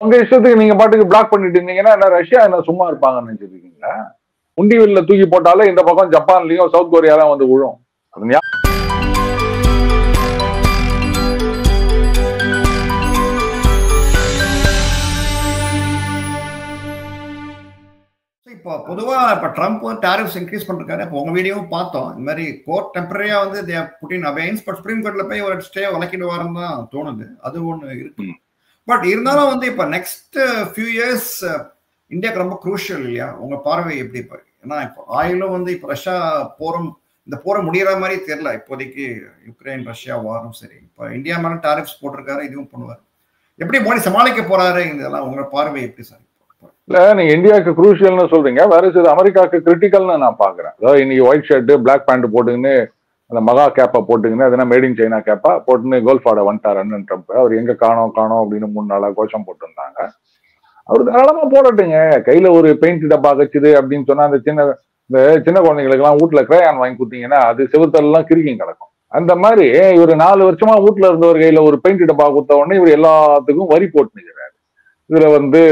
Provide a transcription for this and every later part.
உங்க இஷ்டத்துக்கு நீங்க பாட்டுக்கு பிளாக் பண்ணிட்டு இருந்தீங்கன்னா என்ன ரஷ்யா என்ன சும்மா இருப்பாங்கன்னு நினைச்சிருக்கீங்களா? உண்டிவில்ல தூக்கி போட்டாலே இந்த பக்கம் ஜப்பான்லயும் சவுத் கொரியாலாம் வந்து விழும். இப்போ பொதுவா இப்ப ட்ரம்ப் டாரிஃப்ஸ் இன்க்ரீஸ் பண்ணிருக்காரு. இப்போ உங்க வீடியோவும் பார்த்தோம். இந்த மாதிரி கோர்ட் டெம்பரரியா வந்து புட்டின் அபைன்ஸ் பட் சுப்ரீம் கோர்ட்ல போய் ஒரு ஸ்டே வழக்கிடுவாருன்னு தான் தோணுது. அது ஒண்ணு இருக்கு. பட் இருந்தாலும் வந்து இப்ப நெக்ஸ்ட் ஃபியூ இயர்ஸ் இந்தியாவுக்கு ரொம்ப குரூஷியல் இல்லையா? உங்க பார்வை எப்படி இப்போ? ஏன்னா இப்போ ஆயிலும் வந்து இப்போ ரஷ்யா போரும் இந்த போரை முடியற மாதிரி தெரியல இப்போதைக்கு. யுக்ரைன் ரஷ்யா வாரும் சரி, இப்போ இந்தியா மேல டாரிஃப்ஸ் போட்டிருக்காரு, இதுவும் பண்ணுவார். எப்படி மோடி சமாளிக்க போறாரு? இதெல்லாம் உங்க பார்வை எப்படி சார்? இல்ல, நீங்க இந்தியாவுக்கு குரூஷியல்னு சொல்றீங்க, வேற சில அமெரிக்காவுக்கு கிரிட்டிக்கல்னு நான் பாக்குறேன். அதாவது இன்னைக்கு ஒயிட் ஷர்ட் பிளாக் பேண்ட் போட்டுக்கின்னு அந்த மகா கேப்பை போட்டுக்கின்னு அதனா மேட் இன் சைனா கேப்பா போட்டுன்னு கோல்ஃபாட வந்துட்டார் அண்ணன் ட்ரம்ப். அவர் எங்க காணோம் அப்படின்னு 3 நாளா கோஷம் போட்டிருந்தாங்க. அவரு தாராளமா போடட்டுங்க. கையில ஒரு பெயிண்ட் டப்பா கச்சுது அப்படின்னு சொன்னா இந்த சின்ன குழந்தைங்களுக்கு எல்லாம் வீட்டுல கிரேயான் வாங்கி கொடுத்தீங்கன்னா அது செவுத்தெல்லாம் கிறுக்கிங் கிடக்கும். அந்த மாதிரி இவர் 4 வருஷமா வீட்டுல இருந்தவர் கையில ஒரு பெயிண்ட் டப்பா கொடுத்த உடனே இவர் எல்லாத்துக்கும் வரி போட்டுக்கிறாரு. இதுல வந்து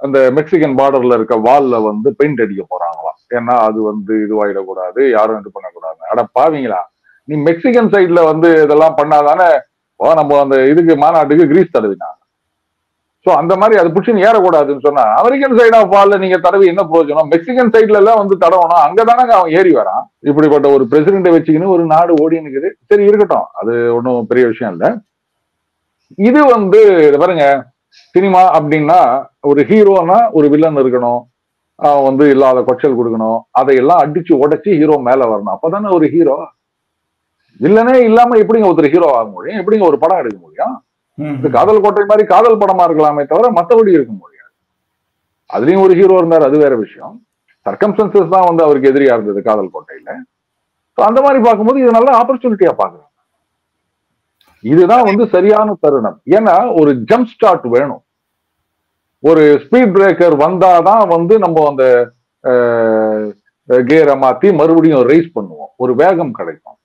அந்த மெக்சிகன் பார்டர்ல இருக்க வால்ல வந்து பெயிண்ட் அடிக்க போறாங்களாம். ஏன்னா அது வந்து இதுவாயிடக்கூடாது, யாரும் இது பண்ணக்கூடாது. அட பாவீங்களா, நீ மெக்சிகன் சைட்ல வந்து இதெல்லாம் பண்ணாதானே நம்ம அந்த இதுக்கு மாநாட்டுக்கு கிரீஸ் தடவினாங்க. சோ அந்த மாதிரி அது புடிச்சுன்னு ஏறக்கூடாதுன்னு சொன்னா அமெரிக்கன் சைட் ஆஃப் வால்ல நீங்க தடவி என்ன பிரயோஜனம்? மெக்சிகன் சைட்ல எல்லாம் வந்து தடவணும், அங்கதானங்க அவன் ஏறி வரான். இப்படிப்பட்ட ஒரு பிரசிடென்ட்டை வச்சுக்கின்னு ஒரு நாடு ஓடி நிக்குது. சரி இருக்கட்டும், அது ஒன்றும் பெரிய விஷயம் இல்லை. இது வந்து பாருங்க, சினிமா அப்படின்னா ஒரு ஹீரோனா ஒரு வில்லன் இருக்கணும், அவன் வந்து இல்லாத கொச்சல் கொடுக்கணும், அதையெல்லாம் அடிச்சு உடைச்சு ஹீரோ மேல வரணும். அப்பதானே ஒரு ஹீரோ. வில்லனே இல்லாம எப்படிங்க ஒருத்தர் ஹீரோ ஆக முடியும்? எப்படிங்க ஒரு படம் எடுக்க முடியும்? இந்த காதல் கோட்டை மாதிரி காதல் படமா இருக்கலாமே தவிர மற்றபடி இருக்க முடியாது. அதுலயும் ஒரு ஹீரோ இருந்தார், அது வேற விஷயம். சர்க்கம்ஸ்டன்சஸ் தான் வந்து அவருக்கு எதிரியா இருந்தது காதல் கோட்டையில. அந்த மாதிரி பார்க்கும்போது இது நல்ல ஆப்பர்ச்சுனிட்டியா பாக்குறேன். இதுதான் வந்து சரியான தருணம். ஏன்னா ஒரு ஜம்ப் ஸ்டார்ட் வேணும், ஒரு ஸ்பீட் பிரேக்கர் வந்தாதான் வந்து நம்ம அந்த கியரை மாத்தி மறுபடியும் ரைஸ் பண்ணுவோம், ஒரு வேகம் கிடைக்கும்.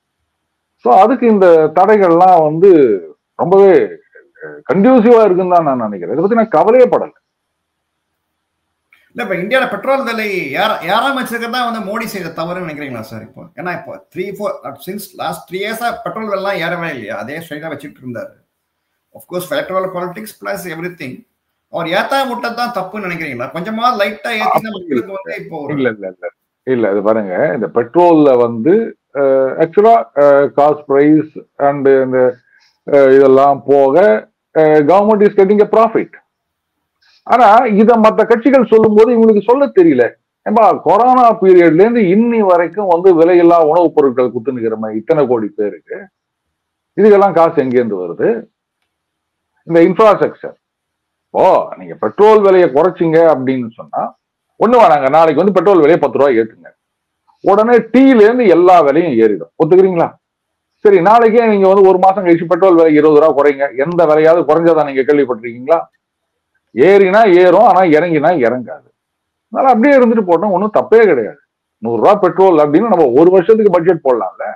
ஸோ அதுக்கு இந்த தடைகள்லாம் வந்து ரொம்பவே கண்டியூசிவா இருக்குன்னு தான் நான் நினைக்கிறேன். இதை பத்தி நான் கவலையே படலை. இல்ல இப்ப இந்தியாவில பெட்ரோல் விலை யாராம் வச்சிருக்கிறதா வந்து மோடி செய்த தவறுன்னு நினைக்கிறீங்களா சார்? இப்போ ஏன்னா இப்போ 3-4 சின்ஸ் லாஸ்ட் 3 இயர்ஸா பெட்ரோல் விலைலாம் ஏறவே இல்லையா? அதே ஸ்ட்ரைட்டா வச்சுட்டு இருந்தாரு. Of course electoral politics plus everything. அவர் ஏத்தா முட்டதான் தப்புன்னு நினைக்கிறீங்களா? கொஞ்சமா லைட்டா ஏத்தினா மக்களுக்கு வந்து இப்போ இல்ல இது பாருங்க, இந்த பெட்ரோல்ல வந்து ஆக்சுவலா காஸ்ட் பிரைஸ் அண்ட் இந்த இதெல்லாம் போக government is getting a profit. ஆனா இத மற்ற கட்சிகள் சொல்லும் போது இவங்களுக்கு சொல்ல தெரியல. ஏன்பா கொரோனா பீரியட்ல இருந்து இன்னி வரைக்கும் வந்து விலையில்லா உணவுப் பொருட்கள் குத்துனுக்கிற மாதிரி இத்தனை கோடி பேருக்கு இதுக்கெல்லாம் காசு எங்கேருந்து வருது? இந்த இன்ஃப்ராஸ்ட்ரக்சர். இப்போ நீங்க பெட்ரோல் விலையை குறைச்சிங்க அப்படின்னு சொன்னா ஒண்ணு வேணாங்க, நாளைக்கு வந்து பெட்ரோல் விலையை 10 ரூபாய் ஏத்துங்க, உடனே டீல இருந்து எல்லா விலையும் ஏறிடும். ஒத்துக்கிறீங்களா? சரி, நாளைக்கே நீங்க வந்து ஒரு மாசம் கழிச்சு பெட்ரோல் விலை 20 ரூபாய் குறைங்க, எந்த விலையாவது குறைஞ்சதா நீங்க கேள்விப்பட்டிருக்கீங்களா? ஏறினா ஏறும், ஆனா இறங்கினா இறங்காது. அதனால அப்படியே இருந்துட்டு போட்டோம், ஒன்றும் தப்பே கிடையாது. 100 ரூபாய் பெட்ரோல் அப்படின்னு நம்ம ஒரு வருஷத்துக்கு பட்ஜெட் போடலாம்ல,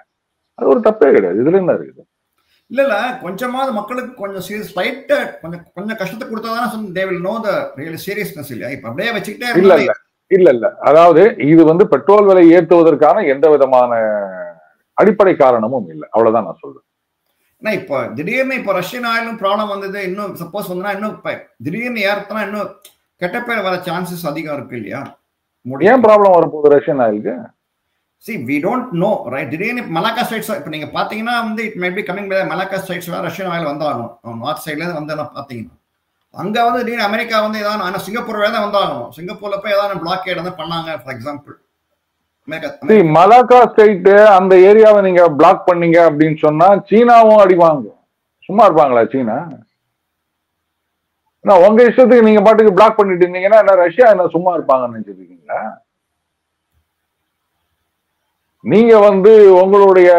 அது ஒரு தப்பே கிடையாது. இதுல என்ன இருக்குது? இல்ல கொஞ்சமாவது மக்களுக்கு கொஞ்சம் ஸ்லைட்டா கொஞ்சம் கஷ்டத்தை கொடுத்தாதானே they will know the real seriousness இல்லையா? இப்ப அப்படியே வச்சுக்கிட்டே இல்ல அதாவது இது வந்து பெட்ரோல் விலை ஏற்றுவதற்கான எந்த விதமான அடிப்படை காரணமும் இல்லை, அவ்வளவுதான் நான் சொல்றேன். ஏன்னா இப்போ திடீர்னு இப்போ ரஷ்யன் ஆயிலும் ப்ராப்ளம் வந்தது, இன்னும் சப்போஸ் வந்தா இன்னும் திடீர்னு ஏறத்துனா இன்னும் கெட்ட பேர் வர சான்சஸ் அதிகம் இருக்கு இல்லையா? ஏன் ப்ராப்ளம் வரப்போகுது ரஷ்யன் ஆயிலுக்கு? See, we don't know, right? திடீர்னு மலாக்கா ஸ்ட்ரைட்ஸ் இப்போ நீங்க பாத்தீங்கன்னா வந்து it may be coming by Malacca straits Russian oil வந்தாகணும். நார்த் சைட்ல இருந்து வந்து பாத்தீங்கன்னா அங்க வந்து திடீர்னு அமெரிக்கா வந்து ஏதாவது சிங்கப்பூர் வேலை தான் வந்தாகணும். சிங்கப்பூர்ல போய் ஏதாவது பிளாக்கேட் வந்து பண்ணாங்க ஃபார் எக்ஸாம்பிள். மலாக்கா ஸ்ட்ரைட் அந்த ஏரியாவை நீங்க பிளாக் பண்ணீங்க அப்படின்னு சொன்னா சீனாவும் அடிவாங்க. சும்மா இருப்பாங்களா சீனா? உங்க இஷ்டத்துக்கு நீங்க பாட்டுக்கு பிளாக் பண்ணிட்டு இருந்தீங்கன்னா என்ன ரஷ்யா என்ன சும்மா இருப்பாங்கன்னு நினைச்சிருக்கீங்களா? நீங்க வந்து உங்களுடைய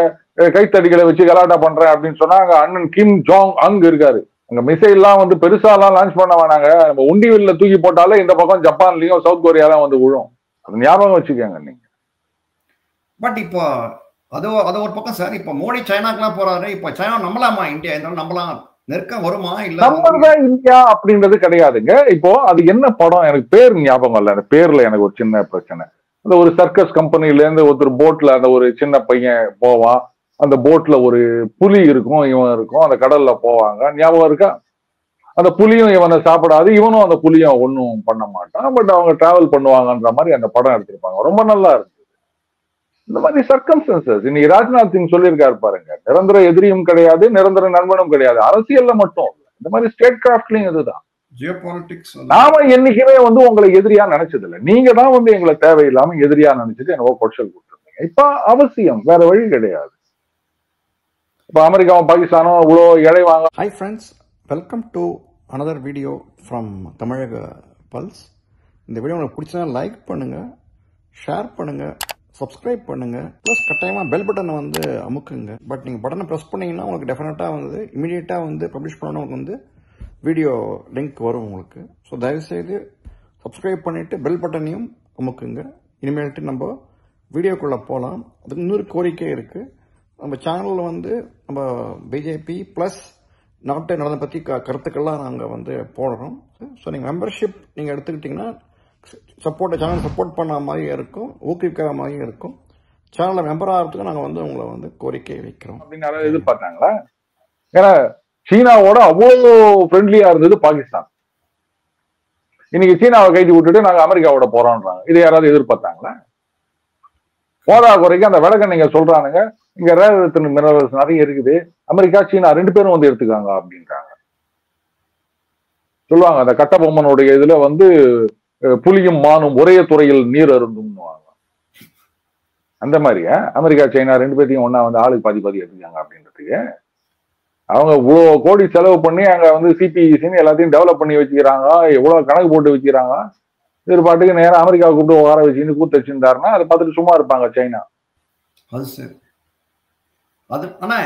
கைத்தடிகளை வச்சு கலாட்டா பண்றேன் அப்படின்னு சொன்னா அங்க அண்ணன் கிம் ஜோங் அங் இருக்காரு. அங்க மிசைல் எல்லாம் வந்து பெருசா எல்லாம் லான்ச் பண்ண வேணாங்க, நம்ம உண்டிவில்ல தூக்கி போட்டாலே இந்த பக்கம் ஜப்பான்லயும் சவுத் கொரியாலாம் வந்து விழும். அது ஞாபகம் வச்சுக்கோங்க நீங்க. பட் இப்போ அது ஒரு பக்கம் சார். இப்போ மோடி சைனாக்கெல்லாம் போறாரு. இப்போ சைனா நம்பலாமா? இந்தியா இருந்தாலும் நம்பலாம் நெருக்கம் வருமா இல்ல நம்பர் தான் இந்தியா அப்படின்றது கிடையாதுங்க. இப்போ அது என்ன படம் எனக்கு பேர் ஞாபகம் இல்ல. அந்த பேர்ல எனக்கு ஒரு சின்ன பிரச்சனை. அந்த ஒரு சர்க்கஸ் கம்பெனில இருந்து ஒருத்தர் போட்ல அந்த ஒரு சின்ன பையன் போவான். அந்த போட்ல ஒரு புலி இருக்கும், இவன் இருக்கும். அந்த கடல்ல போவாங்க. ஞாபகம் இருக்கா? அந்த புலியும் இவனை சாப்பிடாது, இவனும் அந்த புலியும் ஒன்னும் பண்ண மாட்டான். பட் அவங்க டிராவல் பண்ணுவாங்கன்ற மாதிரி அந்த படம் எடுத்திருப்பாங்க. ரொம்ப நல்லா இருக்கு. இந்த மாதிரி சர்க்கம்ஸ்டன்சஸ் இன்னைக்கு ராஜ்நாத் சிங் சொல்லியிருக்காரு பாருங்க, நிரந்தர எதிரியும் கிடையாது, நிரந்தர நண்பனும் கிடையாது, அரசியல்ல மட்டும் இல்ல. இந்த மாதிரி ஸ்டேட் கிராஃப்ட்லயும் இதுதான். ஜியோபாலிட்டிக்ஸ் நாம என்னைக்குமே வந்து உங்களை எதிரியா நினைச்சது இல்லை. நீங்க தான் வந்து எங்களை தேவையில்லாம எதிரியா நினைச்சிட்டு என்னவோ கொச்சல் கொடுத்துருந்தீங்க. இப்ப அவசியம், வேற வழி கிடையாது. இப்ப அமெரிக்காவும் பாகிஸ்தானும் இவ்வளோ இழை வாங்க. Hi friends, welcome to another video from தமிழக பல்ஸ். இந்த வீடியோ உங்களுக்கு பிடிச்சா லைக் பண்ணுங்க, ஷேர் பண்ணுங்க, சப்ஸ்கிரைப் பண்ணுங்க, ப்ளஸ் கட்டாயமாக பெல் பட்டனை வந்து அமுக்குங்க. பட் நீங்கள் பட்டனை ப்ரெஸ் பண்ணீங்கன்னா உங்களுக்கு டெஃபினட்டாக வந்து இமீடியட்டாக வந்து பப்ளிஷ் பண்ணணும், உங்களுக்கு வந்து வீடியோ லிங்க் வரும் உங்களுக்கு. ஸோ தயவுசெய்து சப்ஸ்கிரைப் பண்ணிவிட்டு பெல் பட்டனையும் அமுக்குங்க. இனிமேல்ட்டு நம்ம வீடியோக்குள்ளே போகலாம். அதுக்கு இன்னொரு கோரிக்கை இருக்குது. நம்ம சேனலில் வந்து நம்ம பிஜேபி ப்ளஸ் நாட்டு நலனை பற்றி கருத்துக்கள்லாம் நாங்கள் வந்து போடுறோம். ஸோ நீங்கள் மெம்பர்ஷிப் நீங்கள் எடுத்துக்கிட்டிங்கன்னா சேனல் சப்போர்ட் பண்ண மாதிரி இருக்கும், ஊக்குவிக்கிற மாதிரி இருக்கும். சேனலில் மெம்பர் ஆகிறதுக்கு நாங்கள் வந்து உங்களை வந்து கோரிக்கை வைக்கிறோம் அப்படின்னு யாராவது எதிர்பார்த்தாங்களா? ஏன்னா சீனாவோட அவ்வளோ ஃப்ரெண்ட்லியா இருந்தது பாகிஸ்தான். இன்னைக்கு சீனாவை கைது விட்டுட்டு நாங்க அமெரிக்காவோட போறோம்ன்றாங்க. இது யாராவது எதிர்பார்த்தாங்களா? போதா குறைக்கு அந்த விளக்கம் நீங்க சொல்றானுங்க, இங்க ரேர் மினரல்ஸ் நிறைய இருக்குது, அமெரிக்கா சீனா ரெண்டு பேரும் வந்து எடுத்துக்காங்க அப்படின்றாங்க. சொல்லுவாங்க அந்த கட்டபொம்மனுடைய இதுல வந்து புலியும் மானும் ஒரே துறையில் நீர் அருந்தும். அந்த மாதிரி அமெரிக்கா சைனா ரெண்டு பேர்த்தையும் ஒன்னா வந்து ஆளுக்கு பாதி பாதி எடுத்துக்காங்க அப்படின்றதுக்கு அவங்க இவ்வளோ கோடி செலவு பண்ணி அங்க வந்து சிபிஇசின்னு எல்லாத்தையும் டெவலப் பண்ணி வச்சுக்கிறாங்க, எவ்வளவு கணக்கு போட்டு வச்சுக்கிறாங்க. எதிர்பாட்டுக்கு நேரம் அமெரிக்கா கூப்பிட்டு உட்கார வச்சுன்னு கூத்து வச்சிருந்தாருன்னா அதை பார்த்துட்டு சும்மா இருப்பாங்க சைனா. அது சரி. அது ஆனா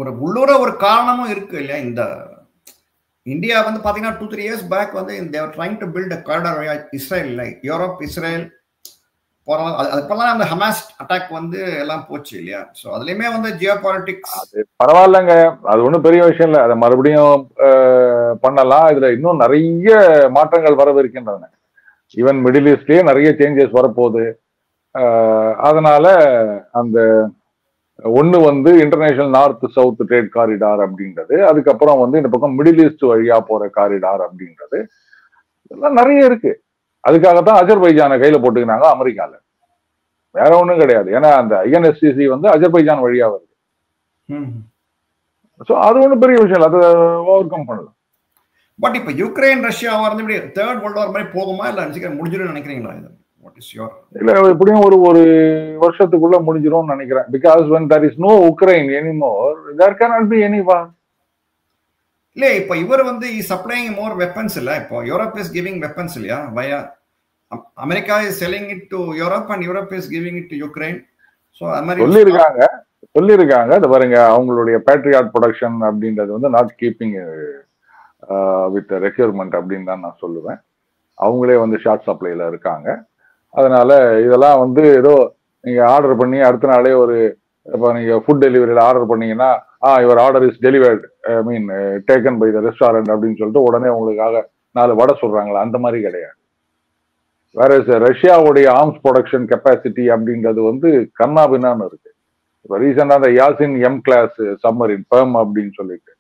ஒரு உள்ளூர ஒரு காரணமும் இருக்கு இல்லையா? இந்த இந்தியா வந்து பாத்தீங்கன்னா 2-3 years பேக் வந்து they were trying to build a corridor Israel, like Europe Israel அதுக்கெல்லாம் அந்த ஹமாஸ் அட்டாக் வந்து எல்லாம் போச்சு இல்லையா? ஸோ அதுலயுமே வந்து ஜியோ பாலிட்டிக்ஸ் அது பரவாயில்லங்க, அது ஒன்றும் பெரிய விஷயம் இல்லை. அதை மறுபடியும் பண்ணலாம். இதுல இன்னும் நிறைய மாற்றங்கள் வரவிருக்கின்றன. ஈவன் மிடில் ஈஸ்ட்லயே நிறைய சேஞ்சஸ் வரப்போகுது. அதனால அந்த ஒன்று வந்து international north south trade corridor அப்படின்றது, அதுக்கப்புறம் வந்து இந்த பக்கம் மிடில் ஈஸ்ட் வழியா போற காரிடார் அப்படின்றது, இதெல்லாம் நிறைய இருக்கு. அதுக்காகத்தான் அஜர்பைஜானை கையில போட்டுக்கினாங்க அமெரிக்கால, வேற ஒன்றும் கிடையாது. ஏன்னா அந்த ஐஎன்எஸ்டிசி வந்து அஜர்பைஜான் வழியா வருது. ஸோ அது ஒன்றும் பெரிய விஷயம் இல்லை, அதை ஓவர் கம் பண்ணலாம். பட் இப்ப யுக்ரைன் ரஷ்யா வந்து இப்படி தேர்ட் வேர்ல்ட் வார் மாதிரி போகுமா இல்ல சீக்கிரம் முடிஞ்சிடும் நினைக்கிறீங்களா? இது வாட் இஸ் யுவர்? இல்ல எப்படியும் ஒரு வருஷத்துக்குள்ள முடிஞ்சிரும்னு நினைக்கிறேன். Because when there is no Ukraine anymore, there cannot be any war. இல்ல இப்ப இவர் வந்து சப்ளைங் மோர் வெப்பன்ஸ் இல்ல, இப்போ யூரோப் இஸ் கிவிங் வெப்பன்ஸ் இல்லையா? Via America is selling it to Europe and Europe is giving it to Ukraine. So அது மாதிரி சொல்லியிருக்காங்க. அது பாருங்க, அவங்களுடைய பேட்ரியாட் ப்ரொடக்ஷன் அப்படின்றது வந்து நாட் கீப்பிங் வித் ரெக்யூர்மெண்ட் அப்படின்னு தான் நான் சொல்லுவேன். அவங்களே வந்து ஷார்ட் சப்ளைல இருக்காங்க. அதனால இதெல்லாம் வந்து ஏதோ நீங்க ஆர்டர் பண்ணி அடுத்த நாளே ஒரு இப்போ நீங்க ஃபுட் டெலிவரியில ஆர்டர் பண்ணீங்கன்னா your order is delivered, I mean taken by the restaurant அப்படின்னு சொல்லிட்டு உடனே உங்களுக்காக 4 வடை சொல்றாங்களா, அந்த மாதிரி கிடையாது. வேற ரஷ்யாவுடைய ஆர்ம்ஸ் ப்ரொடக்ஷன் கெப்பாசிட்டி அப்படின்றது வந்து கண்ணாபின்னான்னு இருக்கு. இப்போ ரீசெண்டா அந்த Yasen M class submarine Perm அப்படின்னு சொல்லிட்டு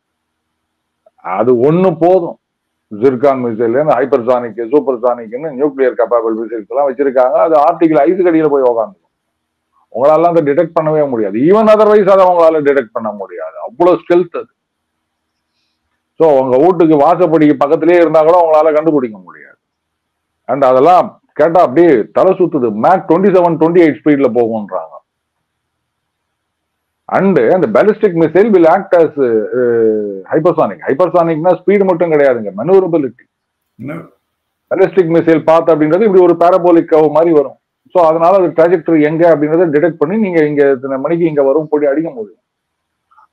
அது ஒண்ணு போதும். ஜிர்கான் மிசைல், ஹைப்பர்சானிக், சூப்பர்சானிக்னு நியூக்ளியர் கேப்பபிள் மிசைல்ஸ் எல்லாம் வச்சிருக்காங்க. அது ஆர்டிகல் ஐஸ் கடியில போய் உட்காந்து உங்களால அதை டிடெக்ட் பண்ணவே முடியாது. ஈவன் அதர்வைஸ் அதை உங்களால டிடெக்ட் பண்ண முடியாது, அவ்வளவு ஸ்டெல்த் அது. ஸோ உங்க வீட்டுக்கு வாசப்படிக்கு பக்கத்திலேயே இருந்தா கூட உங்களால கண்டுபிடிக்க முடியாது. அண்ட் அதெல்லாம் கேட்டா அப்படியே தலை சுத்துது. மேக் 27-28 ஸ்பீட்ல போகும்ன்றாங்க. அண்ட் அந்த ballistic missile will act as hypersonic. ஹைப்பர்சானிக்னா ஸ்பீடு மட்டும் கிடையாதுங்க, மெனூவரபிலிட்டி. பேலிஸ்டிக் மிசைல் பாத் அப்படின்றது இப்படி ஒரு பாரபோலிக் கர்வ் மாதிரி வரும். ஸோ அதனால அது ட்ராஜெக்டரி எங்க அப்படின்றத டிடெக்ட் பண்ணி நீங்க இங்க இத்தனை மணிக்கு இங்க வரும் போய் அடிக்க முடியும்.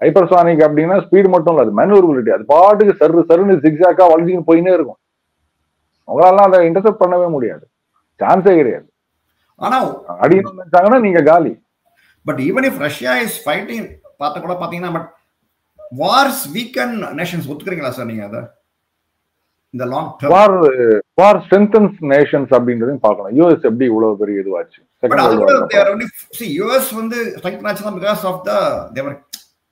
ஹைப்பர்சானிக் அப்படின்னா ஸ்பீடு மட்டும் இல்லை, அது மெனூவரபிலிட்டி. அது பாட்டுக்கு சருன்னு ஜிக்ஸாக்கா வளைஞ்சின்னு போயினே இருக்கும். உங்களால அதை இன்டர்செப்ட் பண்ணவே முடியாது, சான்ஸே கிடையாது. ஆனா அடிக்கணும்னு நினைச்சாங்கன்னா நீங்க காலி. But even if Russia is fighting பார்த்த கூட பாத்தீங்கன்னா, பட் வார்ஸ் வீக்கன் நேஷன்ஸ் ஒத்துக்கிறீங்களா சார் நீங்க அத இந்த லாங் டர்ம்? வார் ஸ்ட்ரென்தன்ஸ் நேஷன்ஸ் அப்படின்றதையும் பார்க்கணும். யூஎஸ் எப்படி இவ்வளவு பெரிய இதுவாச்சு? பட் அது கூட they are only see US வந்து ஸ்ட்ரெங்த் ஆச்சுனா because of the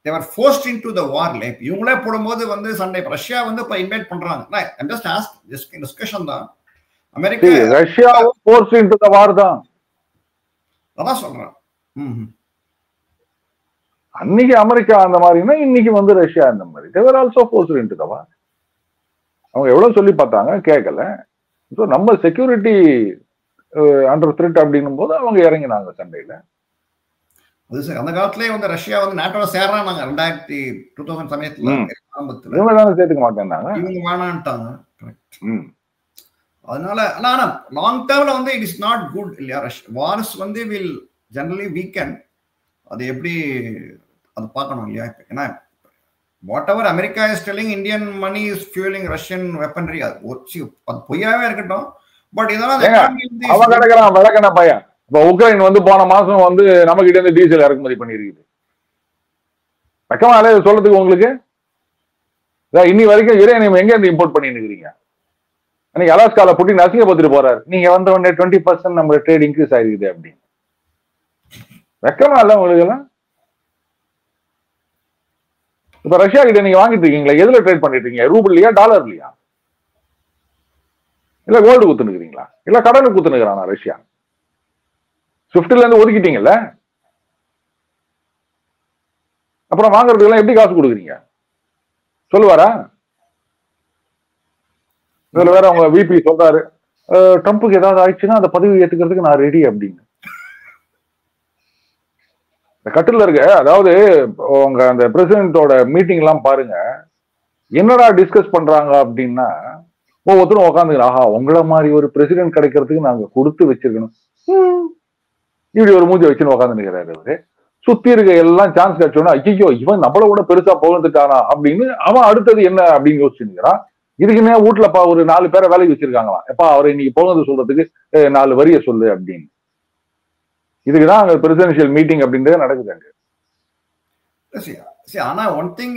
they were forced into the war. Like இவங்களே போடும்போது வந்து சண்டை ரஷ்யா வந்து இப்ப இன்வைட் பண்றாங்க. I'm just ask this discussion தான். அமெரிக்கா ரஷ்யாவும் forced into the war தான். அதான் சொல்றேன். அன்னைக்கு அமெரிக்கா அந்த மாதிரினா இன்னைக்கு வந்து ரஷ்யா அந்த மாதிரி. they were also forced into the war. அவங்க எவ்வளவு சொல்லி பார்த்தாங்க, கேட்கல. ஸோ நம்ம செக்யூரிட்டி அண்டர் த்ரெட் அப்படின்னும் போது அவங்க இறங்கினாங்க சண்டையில. அது சரி, அந்த காலத்திலே வந்து ரஷ்யா வந்து நாட்டோட சேர்றாங்க 2000 சமயத்துல ஆரம்பத்துல. இவங்க தானே சேர்த்துக்க மாட்டேன்னாங்க, இவங்க வேணான்ட்டாங்க. அதனால ஆனா லாங் டேர்ம்ல வந்து இட் இஸ் நாட் குட் இல்லையா? வார்ஸ் வந்து வில் ஜெனரலி வீக்கன். அது எப்படி அது பார்க்கணும் இல்லையா? ஏன்னா whatever America is telling Indian money is fueling Russian weaponry, அது பொய்யாவே இருக்கட்டும். பட் இதெல்லாம் அவன் கிடக்குறான் விளக்கண பையன். இப்ப உக்ரைன் வந்து போன மாசம் வந்து நம்ம கிட்ட இருந்து டீசல் இறக்குமதி பண்ணிருக்குது. பக்கமா சொல்றதுக்கு உங்களுக்கு இன்னி வரைக்கும் யுரேனியம் எங்க இருந்து இம்போர்ட் பண்ணிட்டு இருக்கிறீங்க? அன்னைக்கு அலாஸ்கால புட்டின் அசிங்கப்பத்துட்டு போறாரு, நீங்க வந்த உடனே 20% நம்ம ட்ரேட் இன்க்ரீஸ் ஆயிருக்குது அப்படின்னு. வெக்கமா இல்ல உங்களுக்கு எல்லாம்? இப்ப ரஷ்யா கிட்ட நீங்க வாங்கிட்டு இருக்கீங்களா? எதுல ட்ரேட் பண்ணிட்டு இருக்கீங்க? ரூபிள்லயா டாலர்லயா? இல்ல கோல்டு குத்துனுக்குறீங்களா? இல்ல கடனுக்கு குத்துனுக்குறானா ரஷ்யா? ஸ்விஃப்ட்ல இருந்து ஒதுக்கிட்டீங்கல்ல, அப்புறம் வாங்குறதுக்கு எல்லாம் எப்படி காசு கொடுக்குறீங்க சொல்லுவாரா? இதுல வேற அவங்க விபி சொல்றாரு, ட்ரம்ப்புக்கு ஏதாவது ஆயிடுச்சுன்னா அந்த பதவி ஏத்துக்கிறதுக்கு நான் ரெடி அப்படின்னு. கட்டில இருக்க, அதாவது உங்க அந்த பிரசிடென்டோட மீட்டிங் எல்லாம் பாருங்க, என்னடா டிஸ்கஸ் பண்றாங்க அப்படின்னா ஒவ்வொருத்தரும் உட்காந்துக்கிறோம், ஆஹா உங்களை மாதிரி ஒரு பிரசிடென்ட் கிடைக்கிறதுக்கு நாங்க கொடுத்து வச்சிருக்கணும், இப்படி ஒரு மூஞ்சி வச்சுன்னு உட்காந்து நிற்கிறாரு அவரு. சுத்தி இருக்க எல்லாம் சான்ஸ் கிடைச்சோன்னா ஐயோ இவன் நம்மள கூட பெருசா புகழ்ந்துட்டானா அப்படின்னு அவன் அடுத்தது என்ன அப்படின்னு யோசிச்சு நிற்கிறான். இதுக்குன்னே வீட்டுலப்பா ஒரு 4 பேரை வேலைக்கு வச்சிருக்காங்களாம், எப்பா அவரை இன்னைக்கு புகழ்ந்து சொல்றதுக்கு 4 வரிய சொல்லு அப்படின்னு. இதுக்குதான் அங்க பிரசிடென்ஷியல் மீட்டிங் அப்படின்றது நடக்குது. ஆனா one thing,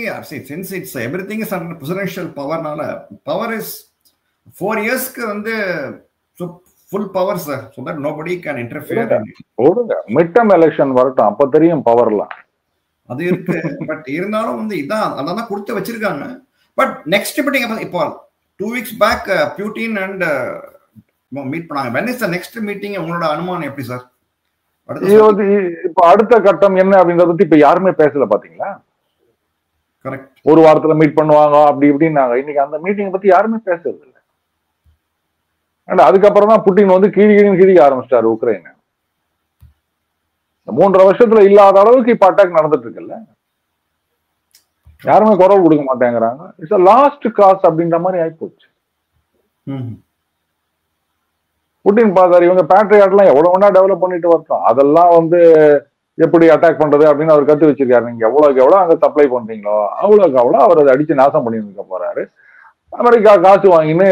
since it's everything is under presidential powerனால power is 4 yearsக்கு வந்து full power sir, so that nobody can interfere. ஓடுங்க மிட் டர்ம் எலெக்ஷன் வரட்டும், அப்ப தெரியும் பவர்லாம். அது இருக்கு, பட் இருந்தாலும் வந்து இதான் அதான் கொடுத்து வச்சிருக்காங்க. பட் நெக்ஸ்ட் மீட்டிங் இப்போ 2 weeks back Putin and meet பண்ணாங்க. when is the next meeting? உங்களோட அனுமானம் எப்படி சார்? இப்ப அடுத்த கட்டம் என்ன அப்படின்றத பத்தி இப்ப யாருமே பேசல பாத்தீங்களா? கரெக்ட். ஒரு வாரத்துல மீட் பண்ணுவாங்க அப்படி இப்படின்னாங்க. இன்னைக்கு அந்த மீட்டிங் பத்தி யாருமே பேசுறது இல்லை. அதுக்கப்புறம் தான் புட்டின் வந்து கிழிக்க ஆரம்பிச்சிட்டாரு உக்ரைன். 3.5 வருஷத்துல இல்லாத அளவுக்கு இப்ப அட்டாக் நடந்துட்டு இருக்குல்ல, யாருமே குரல் கொடுக்க மாட்டேங்கிறாங்க. இட்ஸ் லாஸ்ட் காஸ் அப்படின்ற மாதிரி ஆயிப்போச்சு. புட்டின் பார்த்தாரு, இவங்க பேட்ரியாட் எல்லாம் எவ்வளவு ஒன்றா டெவலப் பண்ணிட்டு வரட்டும், அதெல்லாம் வந்து எப்படி அட்டாக் பண்றது அப்படின்னு அவர் கத்து வச்சிருக்காரு. நீங்க எவ்வளவுக்கு எவ்வளவு அங்க சப்ளை பண்றீங்களோ அவ்வளவுக்கு அவ்வளவு அவர் அதை அடிச்சு நாசம் பண்ணிட்டு இருக்க போறாரு. அமெரிக்கா காசு வாங்கின்னு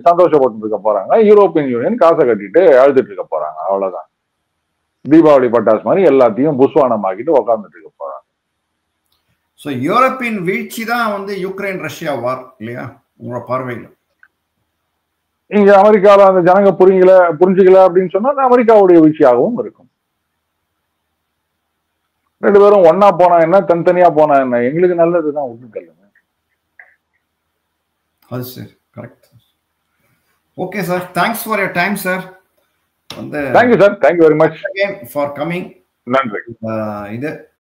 சந்தோஷப்பட்டு இருக்க போறாங்க, யூரோப்பியன் யூனியன் காசை கட்டிட்டு அழுதுட்டு இருக்க போறாங்க. அவ்வளவுதான். தீபாவளி பட்டாசு மாதிரி எல்லாத்தையும் புஸ்வானம் ஆக்கிட்டு உட்கார்ந்துட்டு இருக்க போறாங்க. ஸோ யூரோப்பியன் வீழ்ச்சி தான் வந்து யுக்ரைன் ரஷ்யா வார் இல்லையா உங்களோட பார்வையில்? இங்க அமெரிக்கால அந்த ஜனங்க புரிஞ்சுக்கல அப்படின்னு சொன்னா அது அமெரிக்காவுடைய வீழ்ச்சியாகவும் இருக்கும். 2 பேரும் ஒன்னா போனா என்ன, தனித்தனியா போனா என்ன, எங்களுக்கு நல்லதுதான். ஒண்ணுக்கல்ல. அது சரி, correct. Okay sir, thanks for your time sir. Thank you sir, thank you very much again for coming. நன்றி. இது